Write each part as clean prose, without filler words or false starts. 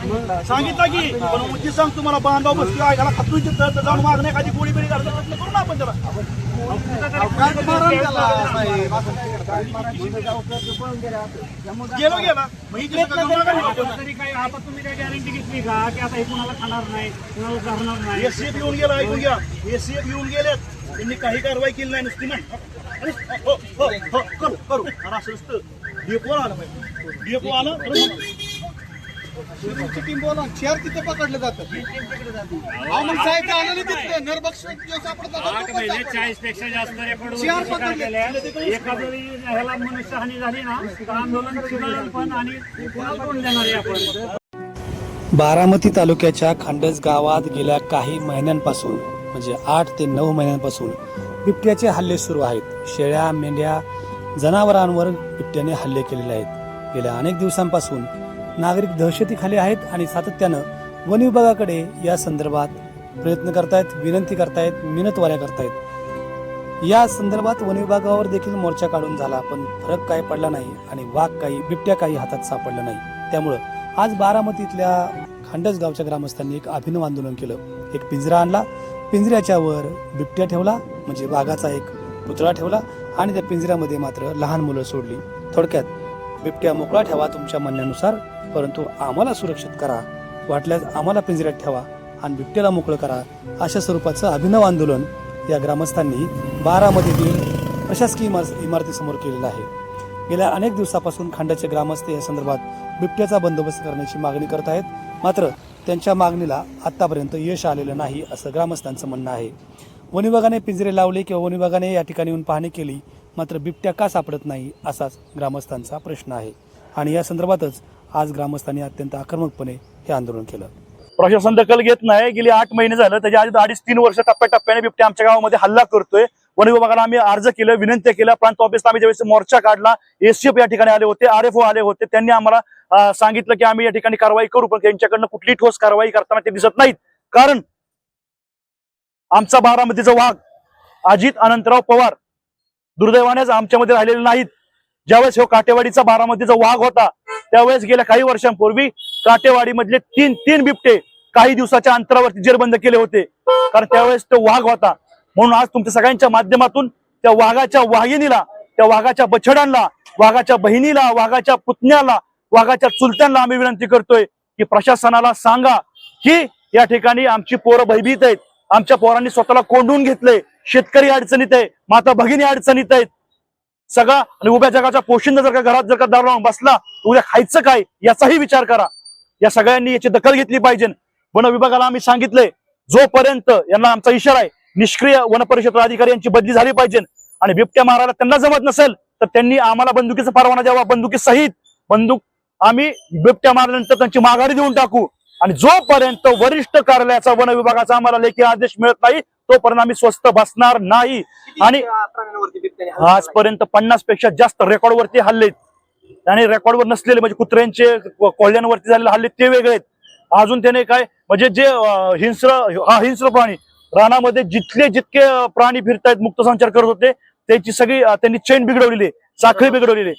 सांगितलं की पण उंची सांग तुम्हाला बांधाव बसती ऐकायला खातून जाऊन मागणे एखादी गोळी बिळी काढतो करू ना आपण त्याला गेलो गेला तरी काही आता तुम्ही काय गॅरंटी घेतली का की आता हे कुणाला खाणार नाही कुणाला धरणार नाही? एसीएफ येऊन गेला ऐकून घ्या एसीएफ येऊन गेलेत त्यांनी काही कारवाई केली नाही नुसती नाही करू करू आणि असं नुसतं डेपो आलं पाहिजे डेपो आलं टीम बोला चेअर तिथे पकडलं जातं साहित्य आलं नाही तिथलं नरभक्ष 8 महिने 40 पेक्षा जास्त रेकॉर्ड एखादी ह्याला मनुष्यहानी झाली ना तर आंदोलन सुधारण पण आणि कुणाला कोण देणार आहे आपण? बारामती तालुक्याच्या खांडस गावात गेल्या काही महिन्यांपासून म्हणजे 8 ते 9 महिन्यांपासून बिबट्याचे हल्ले सुरू आहेत. शेळ्या मेंढ्या जनावरांवर बिबट्याने हल्ले केलेले आहेत. गेल्या अनेक दिवसांपासून नागरिक दहशतीखाली आहेत आणि सातत्यानं वन विभागाकडे या संदर्भात प्रयत्न करतायत, विनंती करतायत, मिनतवाऱ्या करतायत. या संदर्भात वन विभागावर देखील मोर्चा काढून झाला पण फरक काही पडला नाही आणि बिबट्या काही हातात सापडला नाही. त्यामुळं आज बारामतीतल्या खांडस गावच्या ग्रामस्थांनी एक अभिनव आंदोलन केलं. एक पिंजरा आणला, पिंजऱ्याच्या वर बिबट्या ठेवला म्हणजे वाघाचा एक पुतळा ठेवला आणि त्या पिंजऱ्यामध्ये मात्र लहान मुलं सोडली. थोडक्यात बिबट्या मोकळा ठेवा तुमच्या म्हणण्यानुसार, परंतु आम्हाला सुरक्षित करा, वाटल्यास आम्हाला पिंजऱ्यात ठेवा आणि बिबट्याला मोकळं करा, अशा स्वरूपाचं अभिनव आंदोलन या ग्रामस्थांनी बारामतीतील प्रशासकीय इमारतीसमोर केलेलं आहे. गेल्या अनेक दिवसापासून खांडाचे ग्रामस्थ या संदर्भात बिबट्याचा बंदोबस्त करण्याची मागणी करत आहेत. मात्र त्यांच्या मागणीला आतापर्यंत यश आलेलं नाही असं ग्रामस्थांचं म्हणणं आहे. वन विभागाने पिंजरे लावले किंवा वन विभागाने या ठिकाणी येऊन पाहणी केली मात्र बिबट्या का सापडत नाही असाच ग्रामस्थांचा प्रश्न आहे आणि या संदर्भातच आज ग्रामस्थांनी अत्यंत आक्रमकपणे हे आंदोलन केलं. प्रशासन दखल घेत नाही. गेली 8 महिने झालं त्याच्या आधी 2.5-3 वर्ष टप्प्याटप्प्याने बिबट्या आमच्या गावामध्ये हल्ला करतोय. वन विभागाला आम्ही अर्ज केलं, विनंती केल्या, प्रांत ऑफिसला आम्ही ज्यावेळेस मोर्चा काढला, एसीएफ या ठिकाणी आले होते, RFO आले होते, त्यांनी आम्हाला सांगितलं की आम्ही या ठिकाणी कारवाई करू पण त्यांच्याकडनं कुठली ठोस कारवाई करताना ते दिसत नाहीत. कारण आमचा बारामतीचा वाघ अजित अनंतराव पवार दुर्दैवानेच आमच्यामध्ये राहिलेले नाहीत. ज्यावेळेस हो काटेवाडीचा बारामतीचा वाघ होता त्यावेळेस गेल्या काही वर्षांपूर्वी काटेवाडी मधले तीन बिबटे काही दिवसाच्या अंतरावरती जेरबंद केले होते कारण त्यावेळेस तो वाघ होता. म्हणून आज तुमच्या सगळ्यांच्या माध्यमातून त्या वाघाच्या वाघिणीला, त्या वाघाच्या बछड्यांना, वाघाच्या बहिणीला, वाघाच्या पुतण्याला, वाघाच्या चुलत्यांना आम्ही विनंती करतोय की प्रशासनाला सांगा की या ठिकाणी आमची पोरं भयभीत आहेत, आमच्या पोरांनी स्वतःला कोंडून घेतले, शेतकरी अडचणीत आहे, माता भगिनी अडचणीत आहेत, सगळा आणि उभ्या जगाचा पोशिंदा जर का घरात जर का दार लावून बसला उद्या खायचं काय याचाही विचार करा. या सगळ्यांनी याची दखल घेतली पाहिजे. वन विभागाला आम्ही सांगितलंय जोपर्यंत यांना आमचा इशारा आहे निष्क्रिय वन परिषद अधिकारी यांची बदली झाली पाहिजे आणि बिबट्या मारायला त्यांना जमत नसेल तर त्यांनी आम्हाला बंदुकीचा परवाना द्यावा. बंदुकी सहित बंदूक आम्ही बिबट्या मारल्यानंतर त्यांची माघारी देऊन टाकू आणि जोपर्यंत वरिष्ठ कार्यालयाचा वन विभागाचा आम्हाला लेखी आदेश मिळत नाही तोपर्यंत आम्ही स्वस्थ बसणार नाही. आणि आजपर्यंत 50 पेक्षा जास्त रेकॉर्ड वरती हल्ले आणि रेकॉर्डवर नसलेले म्हणजे कुत्र्यांचे कोल्ह्यांवरती झालेले हल्ले ते वेगळे आहेत. अजून त्याने काय म्हणजे जे हिंस्र प्राणी रानामध्ये जितके प्राणी फिरतायत मुक्त संचार करत होते त्याची सगळी त्यांनी चेन बिघडवलेली, साखळी बिघडवलेली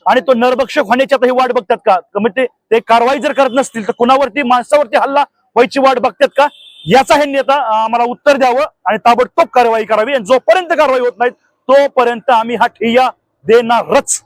आणि तो नरभक्षक होण्याची आता ही वाट बघतात का? म्हणजे ते कारवाई जर करत नसतील तर कुणावरती माणसावरती हल्ला व्हायची वाट बघतात का? याचा ह्यांनी आता आम्हाला उत्तर द्यावं आणि ताबडतोब कारवाई करावी आणि जोपर्यंत कारवाई होत नाही तोपर्यंत आम्ही हा ठिय्या देणारच.